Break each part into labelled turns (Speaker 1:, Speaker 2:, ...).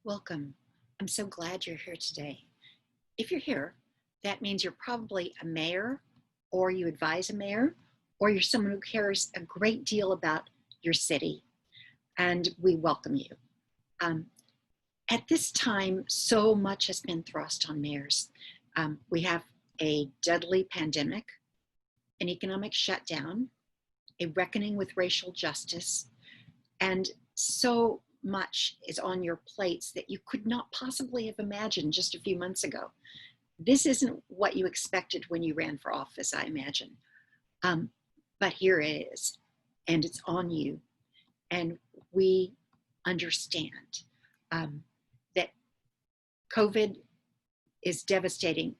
Speaker 1: Welcome. I'm so glad you're here today. If you're here, that means you're probably a mayor, or you advise a mayor, or you're someone who cares a great deal about your city, and we welcome you. Um, at this time, so much has been thrust on mayors. We have a deadly pandemic, an economic shutdown, a reckoning with racial justice, and so much is on your plates that you could not possibly have imagined just a few months ago. This isn't what you expected when you ran for office, I imagine. Um, but here it is, and it's on you. And we understand that COVID is devastating,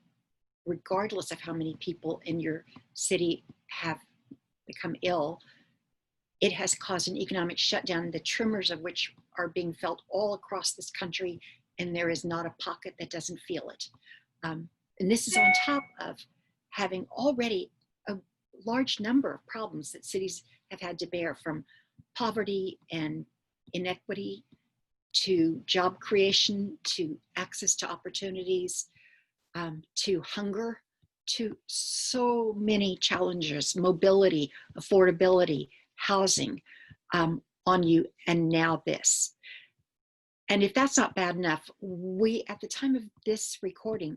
Speaker 1: regardless of how many people in your city have become ill. It has caused an economic shutdown, the tremors of which are being felt all across this country, and there is not a pocket that doesn't feel it. Um, and this is on top of having already a large number of problems that cities have had to bear, from poverty and inequity to job creation, to access to opportunities, to hunger, to so many challenges, mobility, affordability, housing, on you, and now this. And if that's not bad enough, we, at the time of this recording,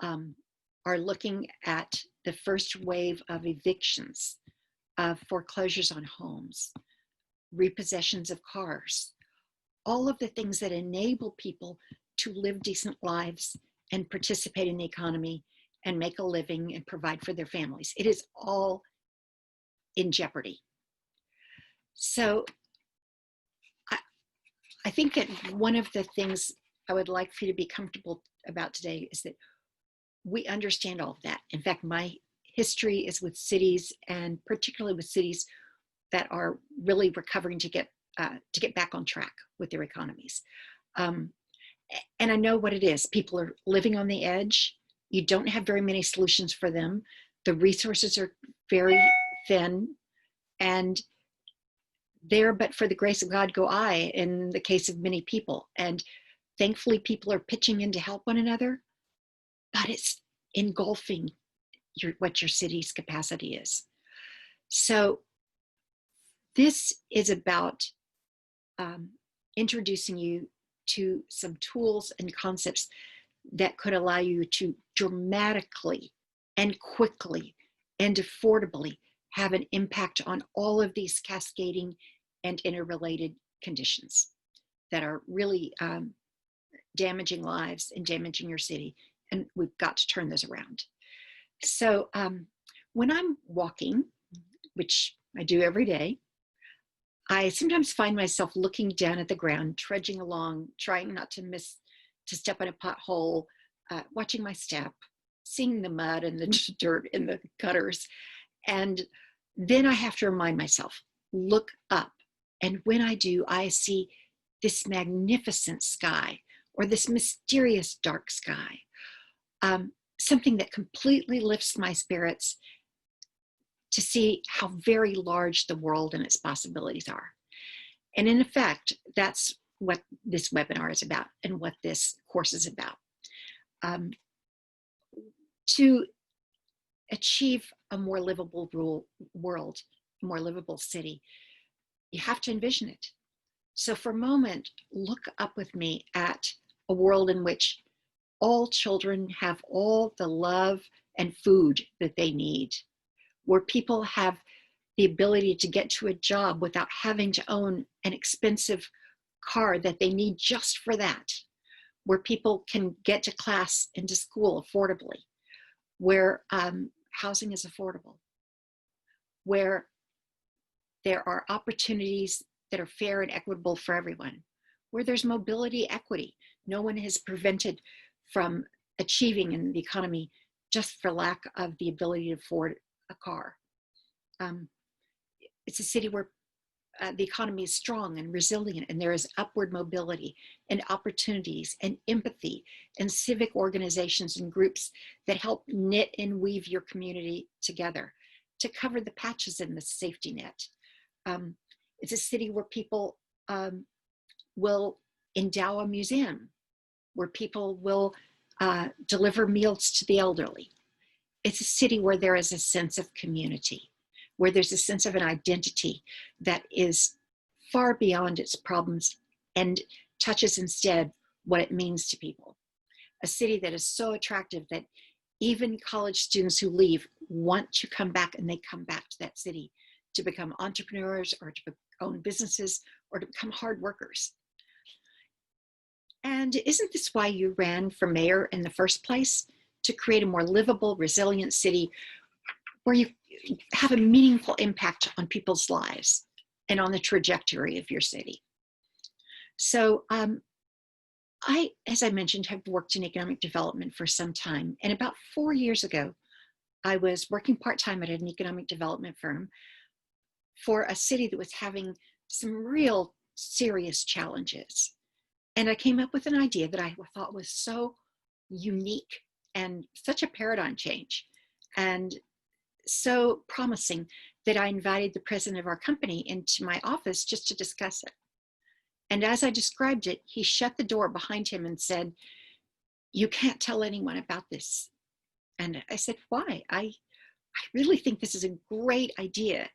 Speaker 1: are looking at the first wave of evictions, of foreclosures on homes, repossessions of cars, all of the things that enable people to live decent lives and participate in the economy and make a living and provide for their families. It is all in jeopardy. So I think that one of the things I would like for you to be comfortable about today is that we understand all of that. In fact, my history is with cities, and particularly with cities that are really recovering to get back on track with their economies. And I know what it is. People are living on the edge. You don't have very many solutions for them. The resources are very thin, and there, but for the grace of God, go I, in the case of many people. And thankfully, people are pitching in to help one another, but it's engulfing what your city's capacity is. So this is about introducing you to some tools and concepts that could allow you to dramatically and quickly and affordably have an impact on all of these cascading and interrelated conditions that are really damaging lives and damaging your city. And we've got to turn those around. So when I'm walking, which I do every day, I sometimes find myself looking down at the ground, trudging along, trying not to step on a pothole, watching my step, seeing the mud and the dirt in the gutters. And then I have to remind myself, look up. And when I do, I see this magnificent sky, or this mysterious dark sky, something that completely lifts my spirits, to see how very large the world and its possibilities are. And in effect, that's what this webinar is about and what this course is about. To achieve a more livable world, a more livable city, you have to envision it. So for a moment, look up with me at a world in which all children have all the love and food that they need, where people have the ability to get to a job without having to own an expensive car that they need just for that, where people can get to class and to school affordably, where housing is affordable, where there are opportunities that are fair and equitable for everyone, where there's mobility equity. No one is prevented from achieving in the economy just for lack of the ability to afford a car. It's a city where the economy is strong and resilient, and there is upward mobility and opportunities and empathy and civic organizations and groups that help knit and weave your community together to cover the patches in the safety net. It's a city where people will endow a museum where people will deliver meals to the elderly. It's a city where there is a sense of community, where there's a sense of an identity that is far beyond its problems and touches instead what it means to people. A city that is so attractive that even college students who leave want to come back, and they come back to that city to become entrepreneurs or to own businesses or to become hard workers. And isn't this why you ran for mayor in the first place? To create a more livable, resilient city where you have a meaningful impact on people's lives and on the trajectory of your city. So I, as I mentioned, have worked in economic development for some time. And about 4 years ago, I was working part-time at an economic development firm for a city that was having some real serious challenges. And I came up with an idea that I thought was so unique and such a paradigm change and so promising that I invited the president of our company into my office just to discuss it. And as I described it, he shut the door behind him and said, "You can't tell anyone about this." And I said, "Why? I really think this is a great idea."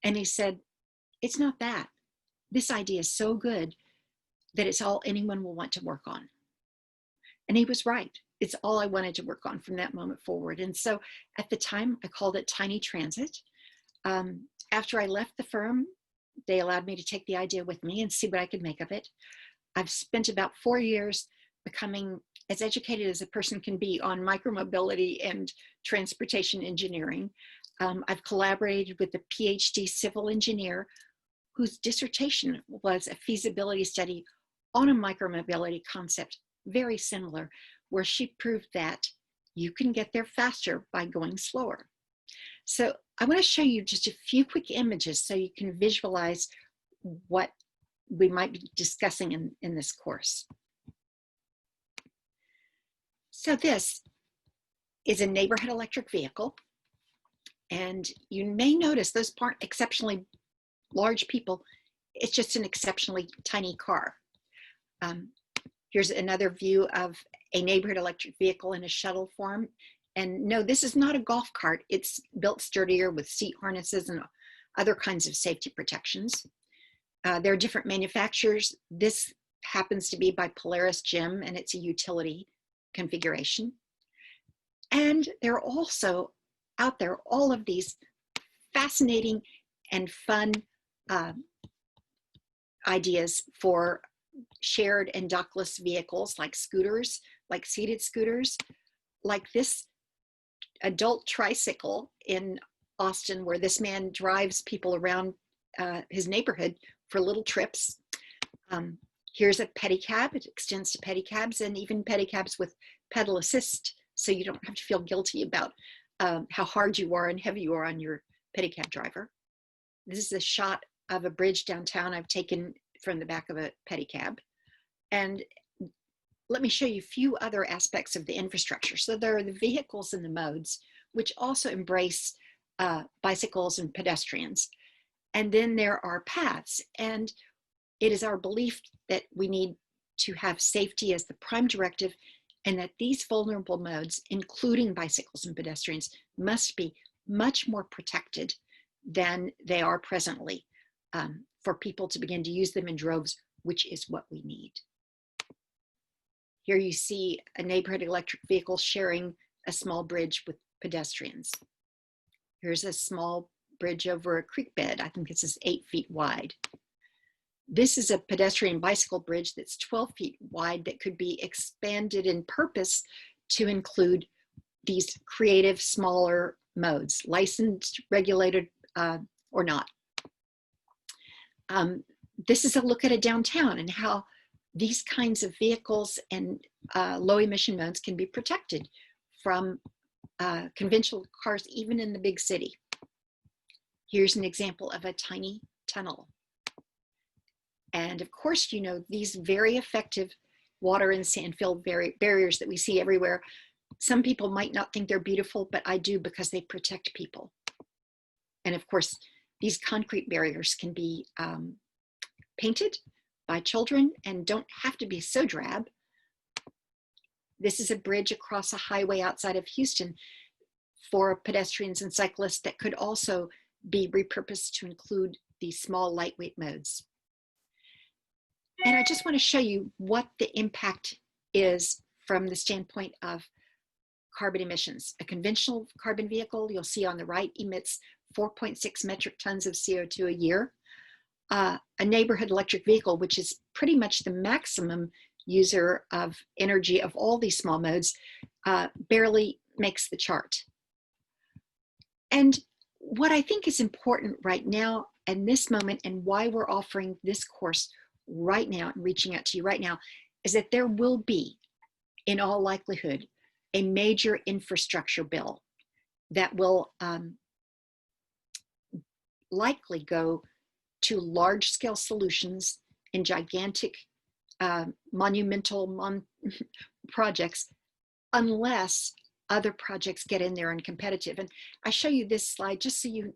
Speaker 1: And he said, "It's not that. This idea is so good that it's all anyone will want to work on." And he was right. It's all I wanted to work on from that moment forward. And so at the time, I called it Tiny Transit. After I left the firm, they allowed me to take the idea with me and see what I could make of it. I've spent about 4 years becoming as educated as a person can be on micromobility and transportation engineering. I've collaborated with a PhD civil engineer whose dissertation was a feasibility study on a micromobility concept very similar, where she proved that you can get there faster by going slower. So I want to show you just a few quick images so you can visualize what we might be discussing in this course. So this is a neighborhood electric vehicle. And you may notice those aren't exceptionally large people. It's just an exceptionally tiny car. Here's another view of a neighborhood electric vehicle in a shuttle form. And no, this is not a golf cart. It's built sturdier with seat harnesses and other kinds of safety protections. There are different manufacturers. This happens to be by Polaris Gym, and it's a utility configuration. And there are also out there all of these fascinating and fun ideas for shared and dockless vehicles like scooters, like seated scooters, like this adult tricycle in Austin where this man drives people around his neighborhood for little trips. Here's a pedicab. It extends to pedicabs and even pedicabs with pedal assist, so you don't have to feel guilty about how hard you are and heavy you are on your pedicab driver. This is a shot of a bridge downtown I've taken from the back of a pedicab. And let me show you a few other aspects of the infrastructure. So there are the vehicles and the modes, which also embrace bicycles and pedestrians. And then there are paths. And it is our belief that we need to have safety as the prime directive, and that these vulnerable modes, including bicycles and pedestrians, must be much more protected than they are presently for people to begin to use them in droves, which is what we need. Here you see a neighborhood electric vehicle sharing a small bridge with pedestrians. Here's a small bridge over a creek bed. I think this is 8 feet wide. This is a pedestrian bicycle bridge that's 12 feet wide that could be expanded in purpose to include these creative, smaller modes, licensed, regulated, or not. This is a look at a downtown and how these kinds of vehicles and low emission modes can be protected from conventional cars, even in the big city. Here's an example of a tiny tunnel. And of course, you know, these very effective water and sand filled barriers that we see everywhere, some people might not think they're beautiful, but I do, because they protect people. And of course, these concrete barriers can be painted by children and don't have to be so drab. This is a bridge across a highway outside of Houston for pedestrians and cyclists that could also be repurposed to include these small lightweight modes. And I just want to show you what the impact is from the standpoint of carbon emissions. A conventional carbon vehicle, you'll see on the right, emits 4.6 metric tons of CO2 a year. A neighborhood electric vehicle, which is pretty much the maximum user of energy of all these small modes, barely makes the chart. And what I think is important right now and this moment, and why we're offering this course right now and reaching out to you right now, is that there will be, in all likelihood, a major infrastructure bill that will likely go to large-scale solutions in gigantic, monumental projects, unless other projects get in there and competitive. And I show you this slide just so you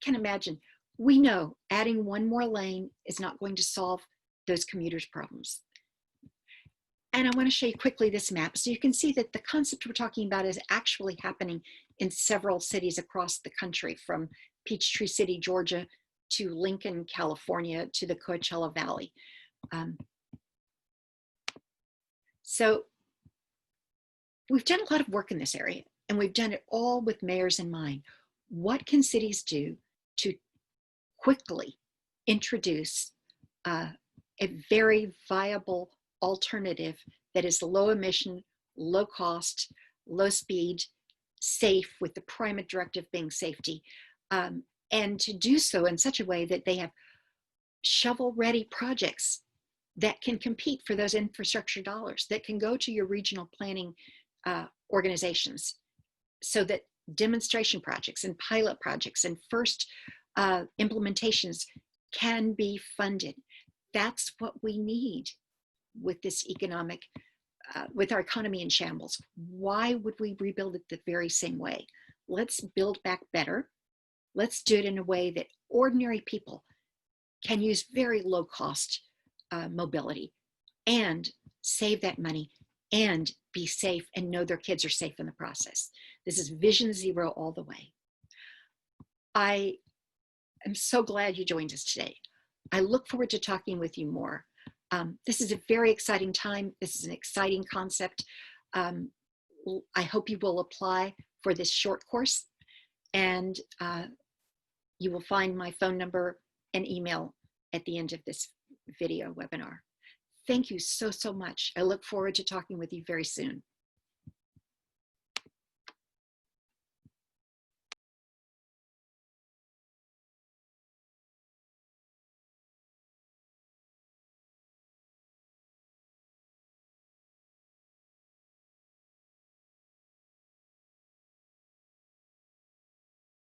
Speaker 1: can imagine. We know adding one more lane is not going to solve those commuters' problems. And I want to show you quickly this map so you can see that the concept we're talking about is actually happening in several cities across the country, from Peachtree City, Georgia, to Lincoln, California, to the Coachella Valley. So we've done a lot of work in this area, and we've done it all with mayors in mind. What can cities do to quickly introduce a very viable alternative that is low emission, low cost, low speed, safe, with the primary directive being safety, and to do so in such a way that they have shovel-ready projects that can compete for those infrastructure dollars, that can go to your regional planning organizations, so that demonstration projects and pilot projects and first implementations can be funded. That's what we need with this economic, with our economy in shambles. Why would we rebuild it the very same way? Let's build back better. Let's do it in a way that ordinary people can use very low cost mobility and save that money and be safe and know their kids are safe in the process. This is Vision Zero all the way. I am so glad you joined us today. I look forward to talking with you more. This is a very exciting time. This is an exciting concept. I hope you will apply for this short course, and you will find my phone number and email at the end of this video webinar. Thank you so, so much. I look forward to talking with you very soon.